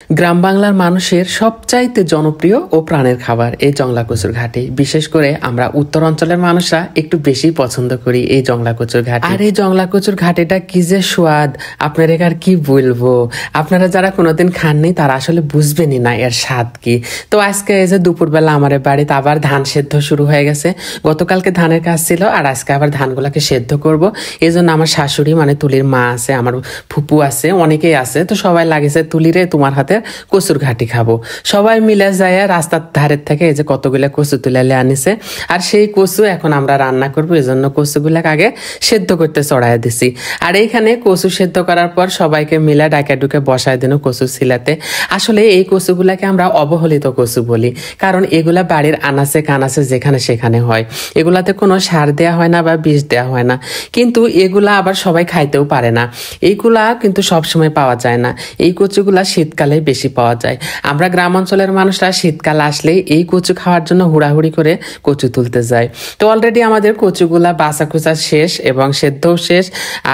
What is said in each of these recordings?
গ্রাম বাংলার মানুষের সবচাইতে জনপ্রিয় ও প্রাণের খাবার এই জংলা কচুর ঘাটি। বিশেষ করে আমরা উত্তর অঞ্চলের মানুষরা একটু বেশি পছন্দ করি এই জংলা কচুর ঘাটি। আর এই জংলা কচুর ঘাটিটা কি যে স্বাদ, আপনার আর কি বলবো। আপনারা যারা কোনোদিন খাননি তারা আসলে বুঝবেনই না এর স্বাদ কি। তো আজকে এই যে দুপুরবেলা আমার বাড়িতে আবার ধান সেদ্ধ শুরু হয়ে গেছে। গতকালকে ধানের কাজ ছিল, আর আজকে আবার ধানগুলাকে সেদ্ধ করব। এই জন্য আমার শাশুড়ি মানে তুলির মা আছে, আমার ফুপু আছে, অনেকেই আছে। তো সবাই লাগেছে তুলিরে তোমার হাতে কচুর ঘাটি খাবো। সবাই মিলে যায় রাস্তার ধারের থেকে এই যে কতগুলো কচু তুলে আনিছে, আর সেই কচু এখন আমরা রান্না করবো। এই জন্য কচুগুলাকে আগে সেদ্ধ করতে চড়াই দিছি। আর এইখানে কচু সেদ্ধ করার পর সবাইকে মিলে ডাকে ডুকে বসায় দিন কচু ছিলাতে। আসলে এই কচুগুলাকে আমরা অবহেলিত কচু বলি, কারণ এগুলা বাড়ির আনাচে কানাচে যেখানে সেখানে হয়। এগুলাতে কোনো সার দেওয়া হয় না বা বিষ দেওয়া হয় না, কিন্তু এগুলা আবার সবাই খাইতেও পারে না। এইগুলা কিন্তু সবসময় পাওয়া যায় না। এই কচুগুলা শীতকালে বেশি পাওয়া যায়। আমরা গ্রাম অঞ্চলের মানুষরা শীতকাল আসলেই এই কচু খাওয়ার জন্য হুড়াহুড়ি করে কচু তুলতে যায়। তো অলরেডি আমাদের কচুগুলা বাছা কুচা শেষ এবং সেদ্ধও শেষ।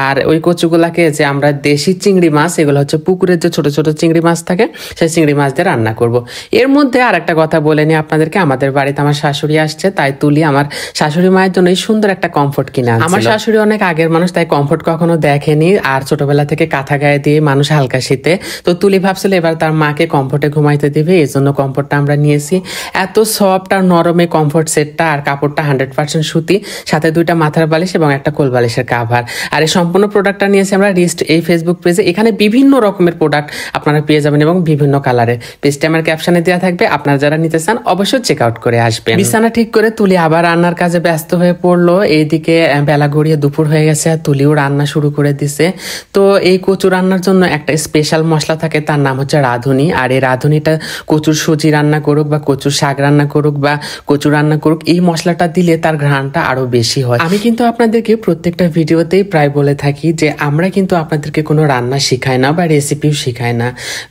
আর ওই কচুগুলাকে যে আমরা দেশি চিংড়ি মাছ, এগুলো হচ্ছে পুকুরের যে ছোট ছোট চিংড়ি মাছ থাকে, সেই চিংড়ি মাছ দিয়ে রান্না করব। এর মধ্যে আর একটা কথা বলে নি আপনাদেরকে, আমাদের বাড়িতে আমার শাশুড়ি আসছে, তাই তুলি আমার শাশুড়ি মায়ের জন্য এই সুন্দর একটা কমফোর্ট কিনে আনছিল। আমার শাশুড়ি অনেক আগের মানুষ, তাই কমফোর্ট কখনো দেখেনি, আর ছোটবেলা থেকে কাঁথা গায়ে দিয়ে মানুষ হালকা শীতে। তো তুলি ভাবছিল এবার তার মাকে কমফোর্টে ঘুমাইতে দিবে, এই জন্য কমফোর্টটা আমরা নিয়েছি। এত সফট আর নরমে কমফোর্ট সেটটা, আর কাপড়টা 100% সুতি, সাথে 2টা মাথার বালিশ এবং একটা কোল বালিশের কাভার। আর এই সম্পূর্ণ প্রোডাক্টটা নিয়েছি আমরা রিস্ট এই ফেসবুক পেজে। এখানে বিভিন্ন রকমের প্রোডাক্ট আপনারা পেয়ে যাবেন এবং বিভিন্ন কালারের। পেজটা আমার ক্যাপশনে দেওয়া থাকবে, আপনারা যারা নিতে চান অবশ্যই চেক আউট করে আসবেন। বিছানা ঠিক করে তুলি আবার রান্নার কাজে ব্যস্ত হয়ে পড়লো। এইদিকে বেলা গড়িয়ে দুপুর হয়ে গেছে, আর তুলিও রান্না শুরু করে দিছে। তো এই কচু রান্নার জন্য একটা স্পেশাল মশলা থাকে, তার নাম হচ্ছে রাঁধুনি। আর এই রাঁধুনিটা কচুর সুজি রান্না করুক বা কচুর শাক রান্না করুক বা কচু রান্না করুক, এই মশলাটা দিলে তার ঘ্রাণটা আরো বেশি হয়। আমি কিন্তু আপনাদেরকে প্রত্যেকটা ভিডিওতেই প্রায় বলে থাকি যে আমরা কিন্তু আপনাদেরকে কোনো রান্না শিখাই না বা রেসিপিও শিখাই না।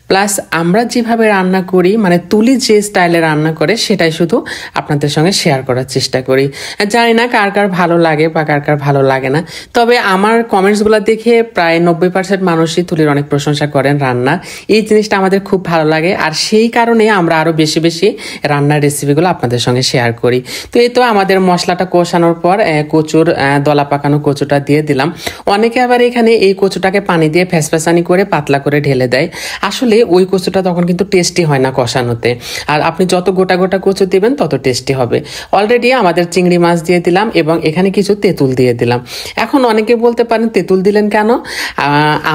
প্লাস আমরা যেভাবে রান্না করি, মানে তুলি যে স্টাইলে রান্না করে, সেটাই শুধু আপনাদের সঙ্গে শেয়ার করার চেষ্টা করি। জানি না কার কার ভালো লাগে বা কার কার ভালো লাগে না, তবে আমার কমেন্টসগুলো দেখে প্রায় 90% মানুষই তুলির অনেক প্রশংসা করেন রান্না। এই জিনিসটা আমাদের খুব ভালো লাগে, আর সেই কারণে আমরা আরো বেশি বেশি রান্নার রেসিপিগুলো আপনাদের সঙ্গে শেয়ার করি। তো এই তো আমাদের মশলাটা কষানোর পর কচুর দলা পাকানো কচুটা দিয়ে দিলাম। অনেকে আবার এখানে এই কচুটাকে পানি দিয়ে ফ্যাসফ্যাসানি করে পাতলা করে ঢেলে দেয়। আসলে ওই কচুটা তখন কিন্তু টেস্টি হয় না কষানোতে, আর আপনি যত গোটা গোটা কচু দিবেন তত টেস্টি হবে। অলরেডি আমাদের চিংড়ি মাছ দিয়ে দিলাম এবং এখানে কিছু তেঁতুল দিয়ে দিলাম। এখন অনেকে বলতে পারেন তেঁতুল দিলেন কেন?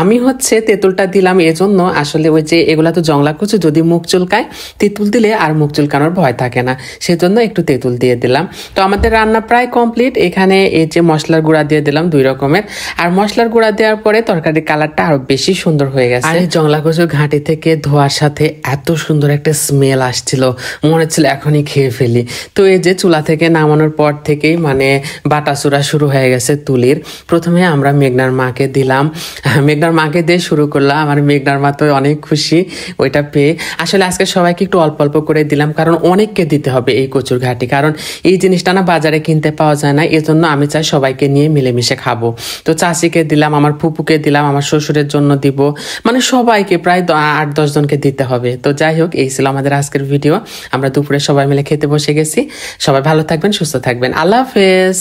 আমি হচ্ছে তেঁতুলটা দিলাম এজন্য, আসলে ওই যে এগুলা তো জংলা কচু, যদি মুখ চুলকায় তেঁতুল দিলে আর মুখ চুলকানোর ভয় থাকে না, সেজন্য একটু তেঁতুল দিয়ে দিলাম। তো আমাদের রান্না প্রায় কমপ্লিট। এখানে এই যে মশলার গুঁড়া দিয়ে দিলাম 2 রকমের, আর মশলার গুঁড়া দেওয়ার পরে তরকারির কালারটা আরো বেশি সুন্দর হয়ে গেছে। আর এই জংলা কচুর ঘাটি থেকে ধোয়ার সাথে এত সুন্দর একটা স্মেল আসছিল, মনে হচ্ছিল এখনই খেয়ে ফেলি। তো এই যে চুলা থেকে নামানোর পর থেকেই মানে বাটাচুরা শুরু হয়ে গেছে তুলির। প্রথমে আমরা মেঘনার মাকে দিলাম, মেঘনার মাকে দিয়ে শুরু করলাম। আমার মেঘনার মা তো অনেক খুশি ওইটা পেয়ে। আসলে আজকে সবাইকে একটু অল্প অল্প করে দিলাম, কারণ অনেককে দিতে হবে এই কচুর ঘাটি, কারণ এই জিনিসটা না বাজারে কিনতে পাওয়া যায় না। এজন্য আমি চাই সবাইকে নিয়ে মিলেমিশে খাবো। তো চাচিকে দিলাম, আমার ফুপুকে দিলাম, আমার শ্বশুরের জন্য দিব, মানে সবাইকে প্রায় 8-10 জনকে দিতে হবে। তো যাই হোক, এই ছিল আমাদের আজকের ভিডিও। আমরা দুপুরে সবাই মিলে খেতে বসে গেছি। সবাই ভালো থাকবেন, সুস্থ থাকবেন। আল্লাহ হাফেজ।